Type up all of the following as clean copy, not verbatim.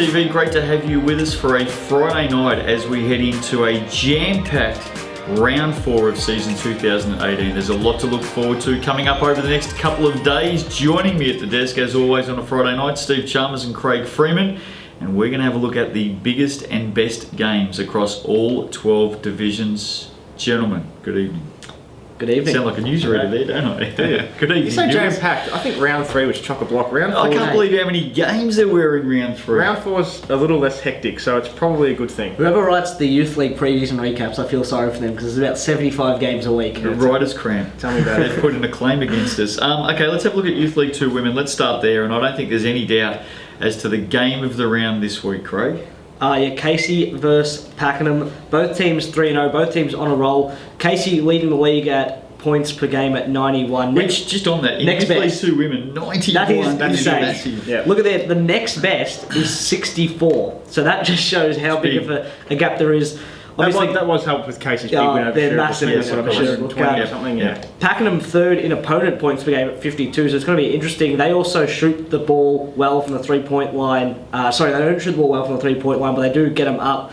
BTV, great to have you with us for a Friday night as we head into a jam-packed round 4 of season 2018. There's a lot to look forward to coming up over the next couple of days. Joining me at the desk, as always, on a Friday night, Steve Chalmers and Craig Freeman. And we're going to have a look at the biggest and best games across all 12 divisions. Gentlemen, good evening. Good evening. Sound like a newsreader there, don't I? Yeah. Good evening. You say jam-packed. I think round 3 was chock-a-block. Round 4 I can't believe how many games there were in round 3. Round 4's a little less hectic, so it's probably a good thing. Whoever writes the Youth League previews and recaps, I feel sorry for them because there's about 75 games a week. The writer's cramp. Tell me about it. They've put in a claim against us. Okay, let's have a look at Youth League 2 Women. Let's start there, and I don't think there's any doubt as to the game of the round this week, Craig. Casey versus Pakenham. Both teams 3-0, both teams on a roll. Casey leading the league at points per game at 91. Which, just on that, in next Youth League best. 2 Women, 91. That is insane. massive. Yeah. Look at that, the next best is 64. So that just shows how big of a gap there is. Obviously, That was helped with Casey's big win over they're Sherwood. massive, Yeah, that's what I'm sure. 20 or something, yeah. Pakenham third in opponent points per game at 52, so it's going to be interesting. They also shoot the ball well from the three-point line. Sorry, they don't shoot the ball well from the three-point line, but they do get them up.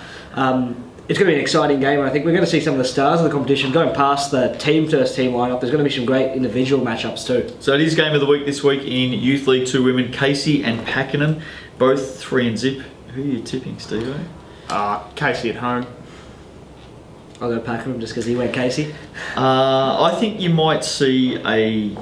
It's going to be an exciting game, and I think we're going to see some of the stars of the competition going past the team first team lineup. There's going to be some great individual matchups too. So it is game of the week this week in Youth League 2 Women. Casey and Pakenham, both 3-0. Who are you tipping, Steve? Casey at home. I'll go Pakenham just because he went Casey. I think you might see a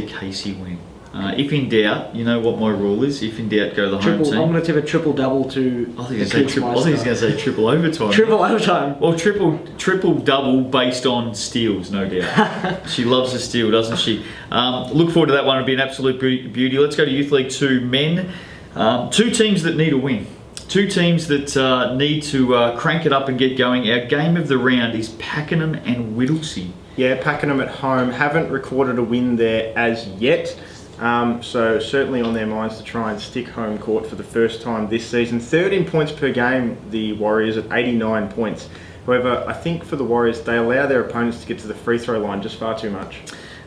Casey win. If in doubt, you know what my rule is. If in doubt, go the home team. I'm going to tip a triple-double to I think he's going to say triple overtime. Triple overtime. Well, triple double based on steals, no doubt. She loves a steal, doesn't she? Look forward to that one. It'll be an absolute beauty. Let's go to Youth League 2 Men. 2 teams that need a win. 2 teams that need to crank it up and get going. Our game of the round is Pakenham and Whittlesea. Yeah, Pakenham at home. Haven't recorded a win there as yet. So certainly on their minds to try and stick home court for the first time this season. 13 points per game, the Warriors at 89 points. However, I think for the Warriors, they allow their opponents to get to the free throw line just far too much.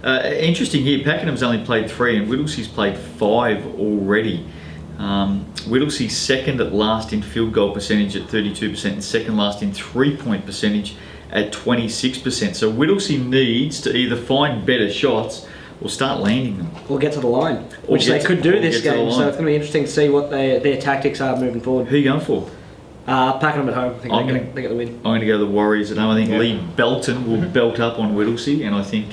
Interesting here, Pakenham's only played 3 and Whittlesea's played 5 already. Whittlesea's second at last in field goal percentage at 32% and second last in 3-point percentage at 26%. So Whittlesea needs to either find better shots or start landing them. Or get to the line, which they could do this game. So it's going to be interesting to see what their tactics are moving forward. Who are you going for? Pakenham at home. I think they get the win. I'm going to go the Warriors at home. I think Lee Belton will belt up on Whittlesea, and I think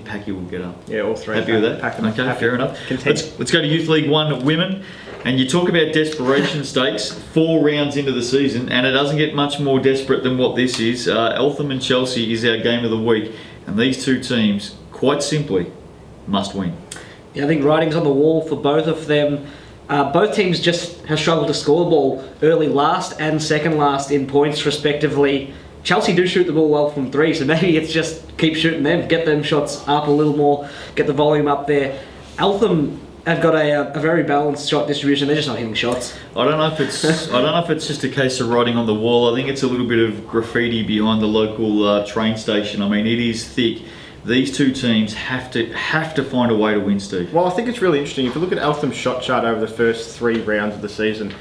Packy will get up. Yeah, all 3. Happy with that? Pakenham. Okay, fair enough. Content. Let's go to Youth League 1 Women. And you talk about desperation stakes, 4 rounds into the season, and it doesn't get much more desperate than what this is. Eltham and Chelsea is our game of the week, and these 2 teams, quite simply, must win. Yeah, I think writing's on the wall for both of them. Both teams just have struggled to score the ball early last and second last in points respectively. Chelsea do shoot the ball well from 3, so maybe it's just keep shooting them, get them shots up a little more, get the volume up there. Eltham have got a very balanced shot distribution. They're just not hitting shots. I don't know if it's just a case of writing on the wall. I think it's a little bit of graffiti behind the local train station. I mean, it is thick. These 2 teams have to find a way to win, Steve. Well, I think it's really interesting. If you look at Eltham's shot chart over the first 3 rounds of the season,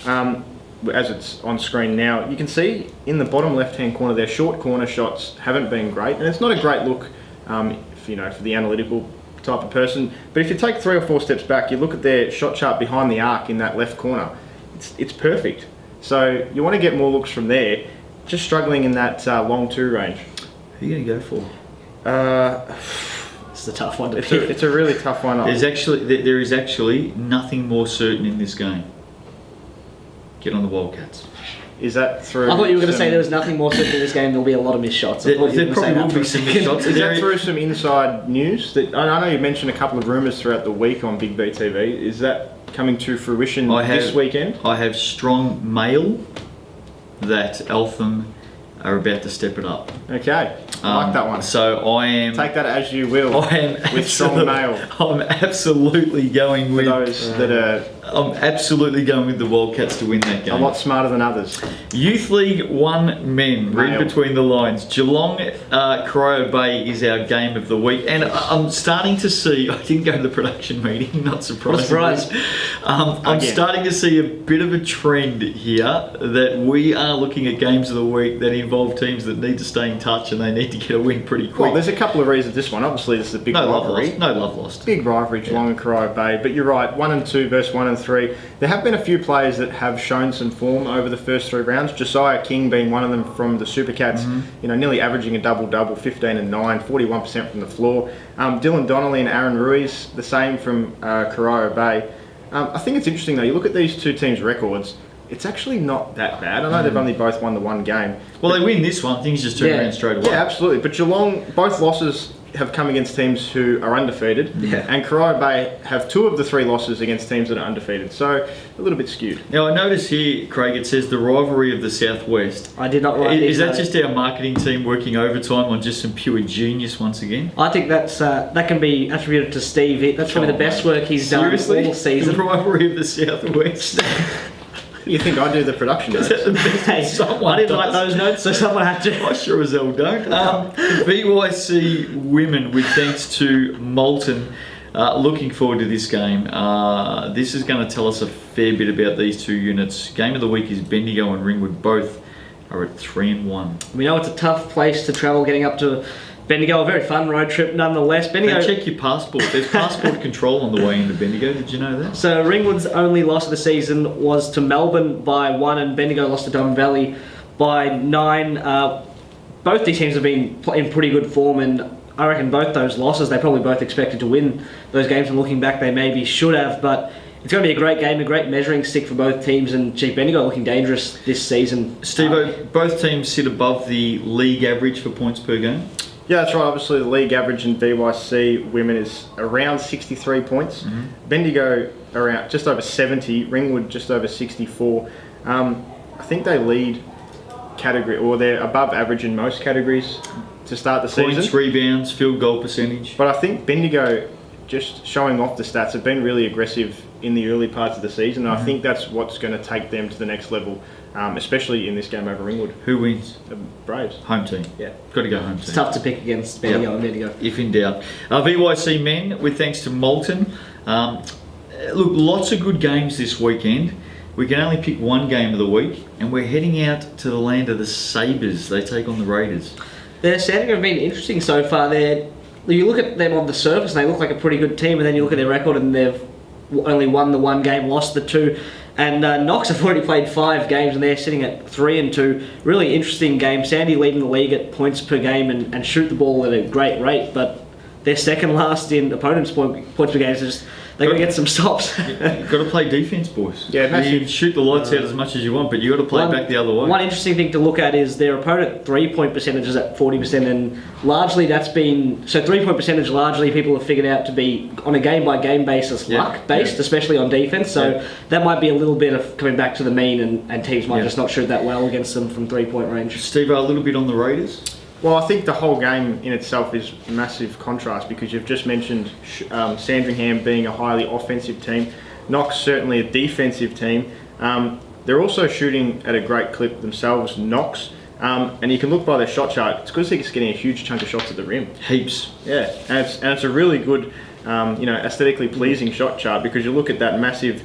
as it's on screen now, you can see in the bottom left-hand corner, their short corner shots haven't been great, and it's not a great look, for the analytical type of person. But if you take 3 or 4 steps back, you look at their shot chart behind the arc in that left corner, it's perfect. So you want to get more looks from there. Just struggling in that long 2 range. Who are you going to go for? It's a tough one to pick. It's a really tough one. There is actually nothing more certain in this game. Get on the Wildcats. Is that through? I thought you were going to say there was nothing more certain in this game. There'll be a lot of missed shots. There probably will be some missed shots. Is that through some inside news? I know you mentioned a couple of rumours throughout the week on Big BTV. Is that coming to fruition this weekend? I have strong mail that Eltham are about to step it up. Okay, I like that one. So I am... Take that as you will. I am with strong mail. I'm absolutely going with... those that are I'm absolutely going with the Wildcats to win that game. A lot smarter than others. Youth League 1 men, read Nailed. between the lines. Geelong Corio Bay is our game of the week. And I'm starting to see, I didn't go to the production meeting, not surprisingly. What a surprise. I'm starting to see a bit of a trend here that we are looking at games of the week that involve teams that need to stay in touch and they need to get a win pretty quick. Well, there's a couple of reasons this one. Obviously, this is a big rivalry. No love lost. Big rivalry, Geelong and Corio Bay. But you're right, 1 and 2 versus 1 and 3. There have been a few players that have shown some form over the first 3 rounds. Josiah King being one of them from the Supercats, nearly averaging a double-double, 15 and 9, 41% from the floor. Dylan Donnelly and Aaron Ruiz, the same from Corio Bay. I think it's interesting though, you look at these two teams' records, it's actually not that bad. I know they've only both won the one game. Well, they win this one, things just turn around straight away. Yeah, absolutely. But Geelong, both losses have come against teams who are undefeated. Yeah. And Corio Bay have 2 of the 3 losses against teams that are undefeated. So, a little bit skewed. Now, I notice here, Craig, it says the rivalry of the Southwest. I did not write Is these that notes. just our marketing team working overtime on just some pure genius once again? I think that can be attributed to Steve. That's probably the best work he's Seriously? done all season. The rivalry of the Southwest. You think I do the production notes? Hey, Someone I didn't write does. those notes, so someone had to. I sure as hell don't. BYC women, with thanks to Moulton, looking forward to this game. This is going to tell us a fair bit about these two units. Game of the week is Bendigo and Ringwood. Both are at 3 and 1. We know it's a tough place to travel, getting up to Bendigo. A very fun road trip, nonetheless. Bendigo. Now check your passport. There's passport control on the way into Bendigo. Did you know that? So Ringwood's only loss of the season was to Melbourne by 1, and Bendigo lost to Diamond Valley by 9. Both these teams have been in pretty good form, and I reckon both those losses, they probably both expected to win those games, and looking back they maybe should have, but it's going to be a great game, a great measuring stick for both teams, and gee, Bendigo looking dangerous this season. Steve-O, both teams sit above the league average for points per game. Yeah, that's right. Obviously, the league average in BYC women is around 63 points. Bendigo around just over 70. Ringwood just over 64. I think they lead category, or they're above average in most categories to start the Points, season. rebounds, field goal percentage. But I think Bendigo, just showing off the stats, have been really aggressive in the early parts of the season. And I think that's what's going to take them to the next level, especially in this game over Ringwood. Who wins? The Braves. Home team. Yeah. Got to go home team. It's tough to pick against Bendigo and Bendigo. If in doubt. BYC men, with thanks to Moulton. Look, lots of good games this weekend. We can only pick one game of the week, and we're heading out to the land of the Sabres. They take on the Raiders. Their standing have been interesting so far. You look at them on the surface, and they look like a pretty good team, and then you look at their record, and they've only won the 1 game, lost the 2. And Knox have already played 5 games, and they're sitting at 3 and 2. Really interesting game. Sandy leading the league at points per game and shoot the ball at a great rate, but they're second last in opponents' points per game. So they're going to get some stops. You've got to play defence, boys. Yeah, massive. You can shoot the lights out as much as you want, but you've got to play back the other way. One interesting thing to look at is their opponent 3-point percentages at 40%, and largely that's been... So 3-point percentage, largely people have figured out to be on a game-by-game basis, luck-based, especially on defence, so that might be a little bit of coming back to the mean, and teams might just not shoot that well against them from 3-point range. Steve, a little bit on the Raiders? Well, I think the whole game in itself is massive contrast, because you've just mentioned Sandringham being a highly offensive team, Knox certainly a defensive team. They're also shooting at a great clip themselves, Knox, and you can look by their shot chart. It's good to see it's getting a huge chunk of shots at the rim. Heaps. Yeah, and it's a really good, aesthetically pleasing shot chart, because you look at that massive,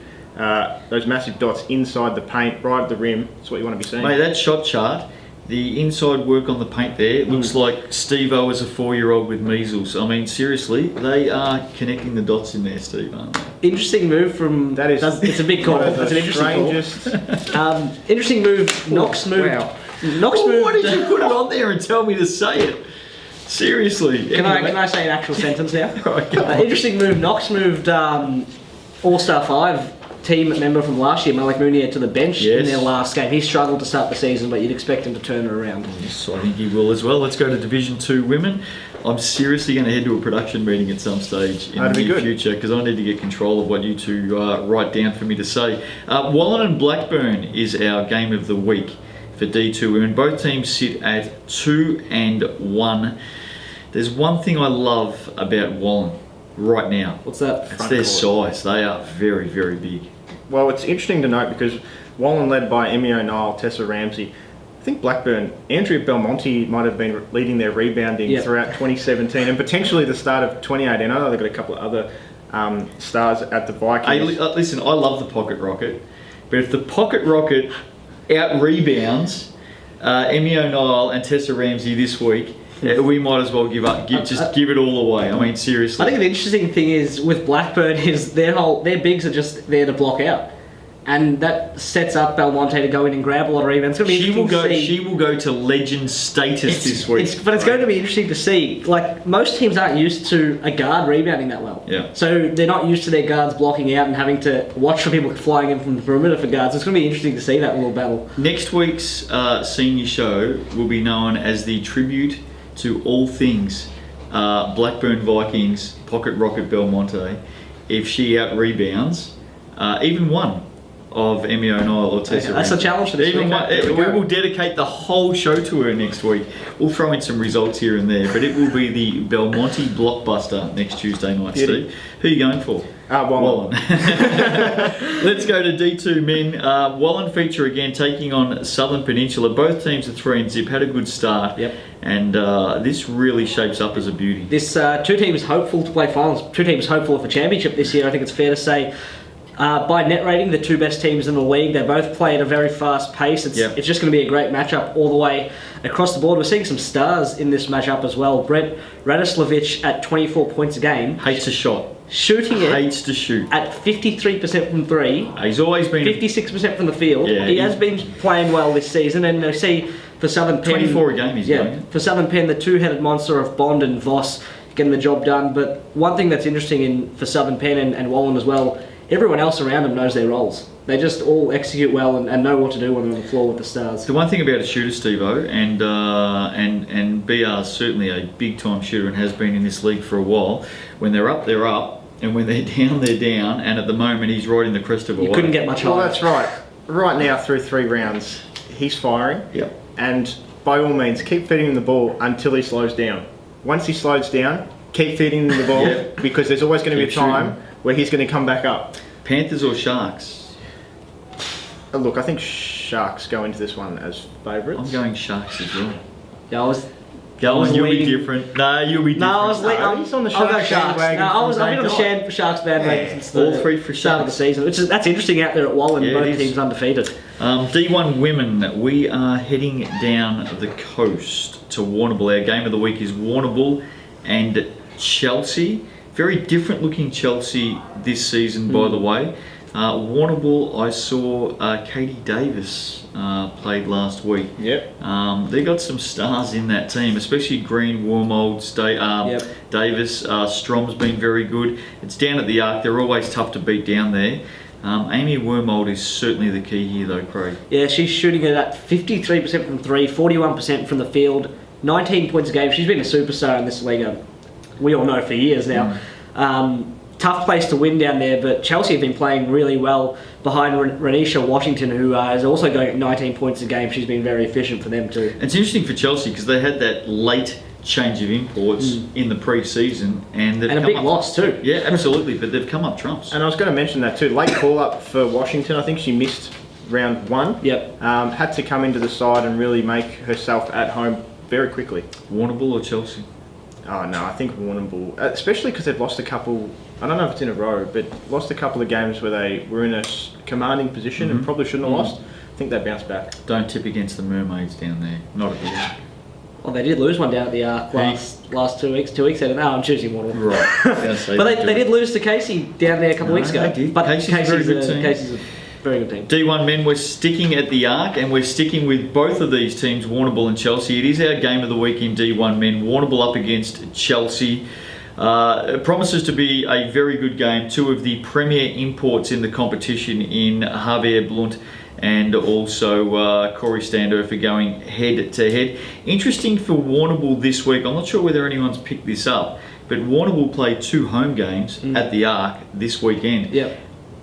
those massive dots inside the paint, right at the rim. That's what you want to be seeing. Mate, that shot chart, the inside work on the paint there, looks like Steve-O as a 4-year-old with measles. I mean, seriously, they are connecting the dots in there, Steve, aren't they? Interesting move from... That is... It's a big call. That's an interesting call. Interesting move. Knox moved... Wow. Knox moved... Why did you put it on there and tell me to say it? Seriously. Can I say an actual sentence now? Right, go on. Interesting move. Knox moved All-Star 5 team member from last year, Malik Mounier, to the bench in their last game. He struggled to start the season, but you'd expect him to turn it around. Yes, I think he will as well. Let's go to Division 2 women. I'm seriously going to head to a production meeting at some stage in the near future, because I need to get control of what you two write down for me to say. Wallen and Blackburn is our game of the week for D2 women. Both teams sit at 2 and 1. There's one thing I love about Wallen right now. What's that? It's their size. They are very, very big. Well, it's interesting to note because Wallen led by Emmy O'Neill, Tessa Ramsey. I think Blackburn, Andrea Belmonte might have been leading their rebounding throughout 2017 and potentially the start of 2018. I know they've got a couple of other stars at the Vikings. Hey, listen, I love the pocket rocket, but if the pocket rocket out rebounds Emmy O'Neill and Tessa Ramsey this week, we might as well give it all away. I mean, seriously. I think the interesting thing is with Blackburn is their bigs are just there to block out. And that sets up Belmonte to go in and grab a lot of rebounds. It's going to be interesting to see. She will go to legend status this week. But it's going to be interesting to see. Like, most teams aren't used to a guard rebounding that well. Yeah. So they're not used to their guards blocking out and having to watch for people flying in from the perimeter for guards. It's going to be interesting to see that little battle. Next week's senior show will be known as the tribute to all things Blackburn Vikings pocket rocket Belmonte. If she out rebounds even one of Emmy O'Neill or Tessa That's a challenge for this week. We will dedicate the whole show to her next week. We'll throw in some results here and there, but it will be the Belmonte blockbuster next Tuesday night, Steve. Who are you going for? Wallen. Let's go to D2 men. Wallen feature again taking on Southern Peninsula. Both teams are 3-0, had a good start. Yep. And this really shapes up as a beauty. This two teams hopeful to play finals. Two teams hopeful for championship this year. I think it's fair to say. By net rating, the two best teams in the league. They both play at a very fast pace. It's just going to be a great matchup all the way across the board. We're seeing some stars in this matchup as well. Brett Radoslavich at 24 points a game. Hates a shot. Shooting it. Hates to shoot. At 53% from three. He's always been 56% from the field. Yeah, he has been playing well this season. And I see for Southern Penn... 24 a game he's going. For Southern Penn, the two-headed monster of Bond and Voss getting the job done. But one thing that's interesting for Southern Penn and Wallen as well, everyone else around them knows their roles. They just all execute well and know what to do when they're on the floor with the stars. The one thing about a shooter, Steve-O, and BR's certainly a big-time shooter and has been in this league for a while, when they're up, they're up, and when they're down, and at the moment he's right in the crest of a wave. You couldn't get much higher. Well, that's right. Right now, through 3 rounds, he's firing. Yep. And by all means, keep feeding him the ball until he slows down. Once he slows down, keep feeding him the ball because there's always going to be a time where he's going to come back up. Panthers or Sharks? Look, I think Sharks go into this one as favourites. I'm going Sharks as well. Yeah, I was you'll leaning- be different. No, you'll be different. No, I was He's on the I'll go Sharks Sharks. bandwagon No, from I've been on day the Sharks bandwagon since All the 3 for start of the Sharks. season. That's interesting out there at Wallen. Yeah, it both is. teams undefeated. D1 women, we are heading down the coast to Warrnambool. Our game of the week is Warrnambool and Chelsea. Very different looking Chelsea this season, by the way. Warrnambool, I saw Katie Davis played last week. Yep. They got some stars in that team, especially Green, Wormold, Davis. Strom's been very good. It's down at the Arc. They're always tough to beat down there. Amy Wormold is certainly the key here, though, Craig. Yeah, she's shooting it at 53% from 3, 41% from the field, 19 points a game. She's been a superstar in this league. We all know for years now. Tough place to win down there, but Chelsea have been playing really well behind Renisha Washington, who is also going at 19 points a game. She's been very efficient for them too. It's interesting for Chelsea because they had that late change of imports in the pre-season, and a big loss too. Yeah, absolutely, but they've come up trumps. And I was going to mention that too. Late call-up for Washington. I think she missed round 1. Yep. Had to come into the side and really make herself at home very quickly. Warrnambool or Chelsea? Oh no, I think Warrnambool, especially because they've lost a couple. I don't know if it's in a row, but lost a couple of games where they were in a commanding position and probably shouldn't have lost. I think they bounced back. Don't tip against the Mermaids down there. Not at the Arc. Well, they did lose one down at the Arc last 2 weeks. 2 weeks ago. No, I'm choosing Warrnambool. Right. But they did lose to Casey down there a couple of weeks ago. They did. But Casey's a very good team. Casey's a very good team. D1 men, we're sticking at the Arc and we're sticking with both of these teams, Warrnambool and Chelsea. It is our game of the week in D1 men. Warrnambool up against Chelsea. It promises to be a very good game. 2 of the premier imports in the competition in Javier Blunt and also Corey Standover going head to head. Interesting for Warrnambool this week. I'm not sure whether anyone's picked this up, but Warrnambool played 2 home games at the Arc this weekend. Yep.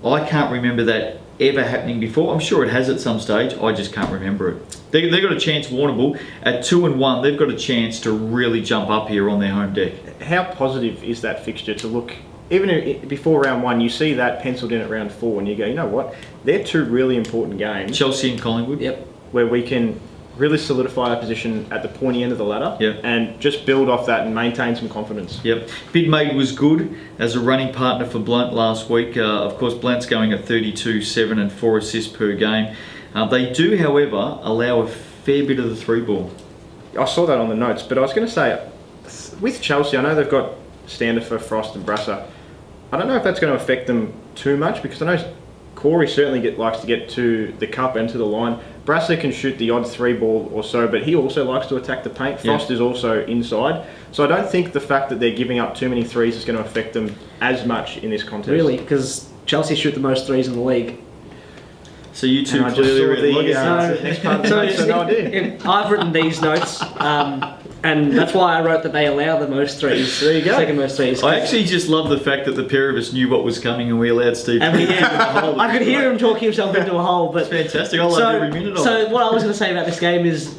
I can't remember that ever happening before. I'm sure it has at some stage. I just can't remember it. They've got a chance, Warrnambool, at 2-1. They've got a chance to really jump up here on their home deck. How positive is that fixture to look? before round 1, you see that penciled in at round 4, and you go, you know what? They're two really important games Chelsea and Collingwood. Yep. where we can really solidify our position at the pointy end of the ladder, Yep. and just build off that and maintain some confidence. Yep. Bidmaid was good as a running partner for Blunt last week. Of course, Blunt's going at 32-7 and 4 assists per game. They do, however, allow a fair bit of the through ball. I saw that on the notes, but I was going to say, with Chelsea, I know they've got standard for Frost and Brasser. I don't know if that's going to affect them too much, because I know Corey certainly likes to get to the cup and to the line. Brasser can shoot the odd 3 ball or so, but he also likes to attack the paint. Frost is also inside. So I don't think the fact that they're giving up too many threes is going to affect them as much in this contest. Really, because Chelsea shoot the most threes in the league. So you two And I just clearly saw read the next part of the notes, so no idea. I've written these notes, and that's why I wrote that they allow the most threes. There you go. Second most threes. I actually just love the fact that the pair of us knew what was coming and we allowed Steve to And we, get into the hole. I could hear him talking himself into a hole, but It's fantastic. I love every minute of it. So what I was going to say about this game is,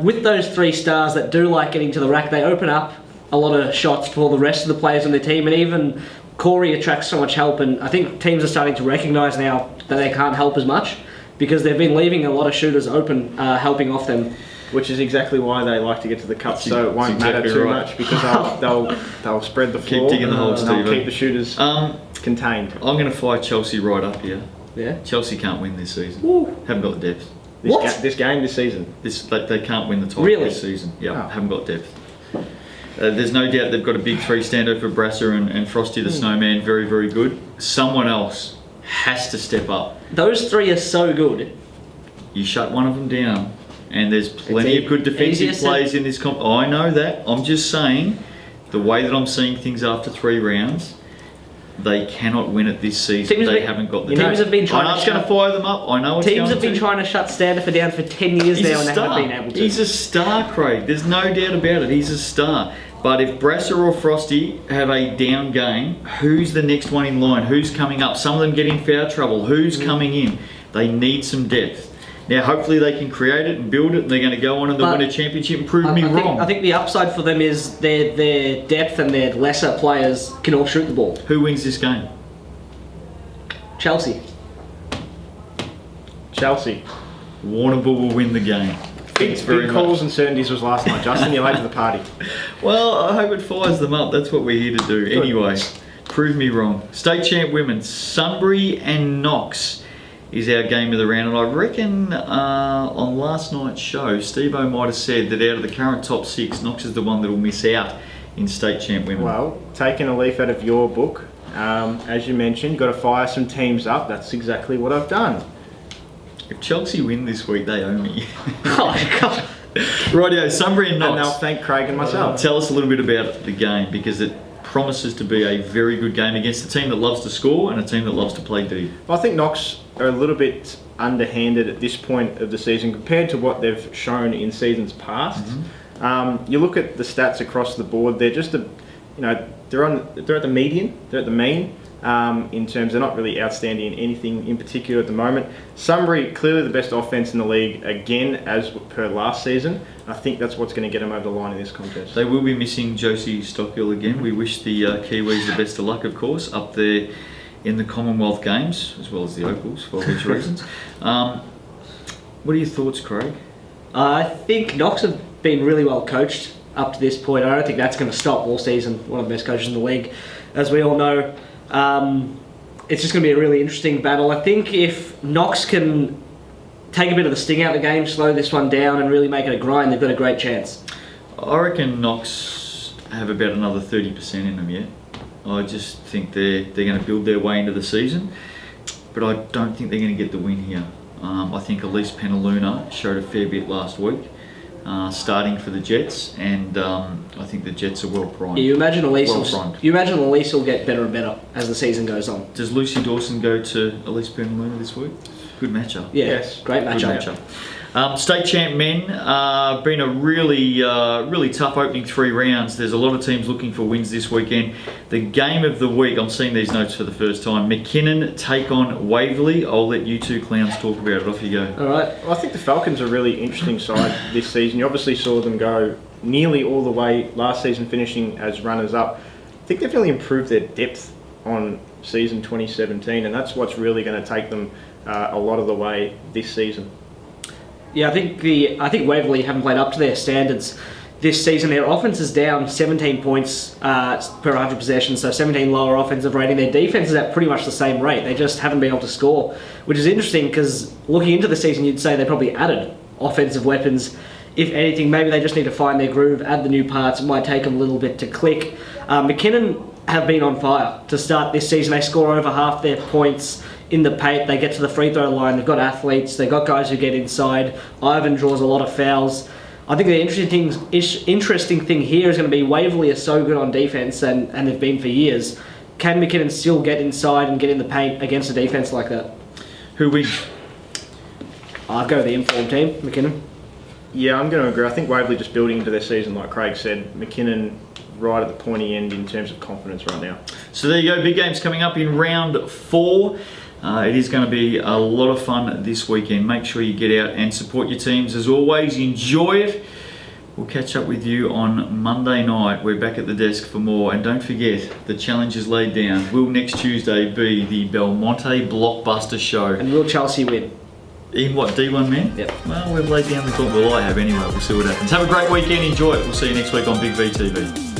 with those 3 stars that do like getting to the rack, they open up a lot of shots for the rest of the players on their team, and even Corey attracts so much help. And I think teams are starting to recognise now that they can't help as much, because they've been leaving a lot of shooters open, helping off them. Which is exactly why they like to get to the cup, so it won't matter exactly too right. much, because they'll spread the floor. digging the holes, and they'll Steve. keep the shooters contained. I'm going to fire Chelsea right up here. Yeah. Chelsea can't win this season. Woo. Haven't got the depth. This game, this season. They can't win the title Really? this season. Yeah, Oh. haven't got depth. There's no doubt they've got a big 3 standout for Brasser and Frosty the Snowman. Very, very good. Someone else has to step up. Those 3 are so good. You shut one of them down, and there's plenty of good defensive easier said- plays in this comp. I know that. I'm just saying, the way that I'm seeing things after 3 rounds, they cannot win it this season. Teams They have- haven't got the teams have been trying I'm to just going to shut- fire them up. I know it's Teams going have been to. trying to shut Standifer down for 10 years He's now, a and they star. haven't been able to. He's a star, Craig. There's no doubt about it. He's a star. But if Brasser or Frosty have a down game, who's the next one in line? Who's coming up? Some of them get in foul trouble. Who's coming in? They need some depth. Now, hopefully they can create it and build it, and they're going to go on and they'll But win a championship and prove me wrong. I think the upside for them is their depth, and their lesser players can all shoot the ball. Who wins this game? Chelsea. Chelsea. Warrnambool will win the game. Thanks very Big much. calls and certainties was last night. Justin, you're late to the party. Well, I hope it fires them up. That's what we're here to do. Anyway, prove me wrong. State champ women, Sunbury and Knox is our game of the round. And I reckon on last night's show, Steve-O might have said that out of the current top 6, Knox is the one that will miss out in state champ women. Well, taking a leaf out of your book, as you mentioned, you've got to fire some teams up. That's exactly what I've done. If Chelsea win this week, they owe me. Oh, God. Rightio, Sunbury and And they'll Knox. thank Craig and myself. Tell us a little bit about the game, because it promises to be a very good game against a team that loves to score and a team that loves to play deep. I think Knox are a little bit underhanded at this point of the season compared to what they've shown in seasons past. You look at the stats across the board; they're just they're at the median, they're at the mean. In terms, they're not really outstanding in anything in particular at the moment. Sunbury, clearly the best offense in the league again, as per last season. I think that's what's going to get them over the line in this contest. They will be missing Josie Stockhill again. We wish the Kiwis the best of luck, of course, up there in the Commonwealth Games, as well as the Opals, for obvious reasons. What are your thoughts, Craig? I think Knox have been really well coached up to this point. I don't think that's going to stop all season. One of the best coaches in the league, as we all know. It's just going to be a really interesting battle. I think if Knox can take a bit of the sting out of the game, slow this one down, and really make it a grind, they've got a great chance. I reckon Knox have about another 30% in them yet. I just think they're going to build their way into the season, but I don't think they're going to get the win here. I think Elise Penaluna showed a fair bit last week, starting for the Jets, and I think the Jets are well primed. You imagine Elise Well-primed. will get better and better as the season goes on. Does Lucy Dawson go to Elise Penaluna this week? Good matchup. Yeah, Yes. great Good matchup. matchup. State champ men, been a really tough opening 3 rounds. There's a lot of teams looking for wins this weekend. The game of the week, I'm seeing these notes for the first time. McKinnon take on Waverley. I'll let you two clowns talk about it. Off you go. All right. Well, I think the Falcons are a really interesting side this season. You obviously saw them go nearly all the way last season, finishing as runners-up. I think they've really improved their depth on season 2017, and that's what's really going to take them a lot of the way this season. Yeah, I think Waverley haven't played up to their standards this season. Their offense is down 17 points per 100 possessions, so 17 lower offensive rating. Their defense is at pretty much the same rate. They just haven't been able to score, which is interesting because looking into the season, you'd say they probably added offensive weapons. If anything, maybe they just need to find their groove, add the new parts. It might take them a little bit to click. McKinnon have been on fire to start this season. They score over half their points in the paint. They get to the free throw line. They've got athletes. They've got guys who get inside. Ivan draws a lot of fouls. I think the interesting thing here is going to be Waverley are so good on defense, and they've been for years. Can McKinnon still get inside and get in the paint against a defense like that? Who wins? I'd go with the informed team, McKinnon. Yeah, I'm going to agree. I think Waverley just building into their season, like Craig said. McKinnon right at the pointy end in terms of confidence right now. So there you go, big games coming up in round 4. It is going to be a lot of fun this weekend. Make sure you get out and support your teams. As always, enjoy it. We'll catch up with you on Monday night. We're back at the desk for more. And don't forget, the challenge is laid down. Will next Tuesday be the Belmonte Blockbuster Show? And will Chelsea win? In what, D1 men? Yep. Well, we've laid down the gauntlet. Well, I have anyway. We'll see what happens. Have a great weekend. Enjoy it. We'll see you next week on Big VTV.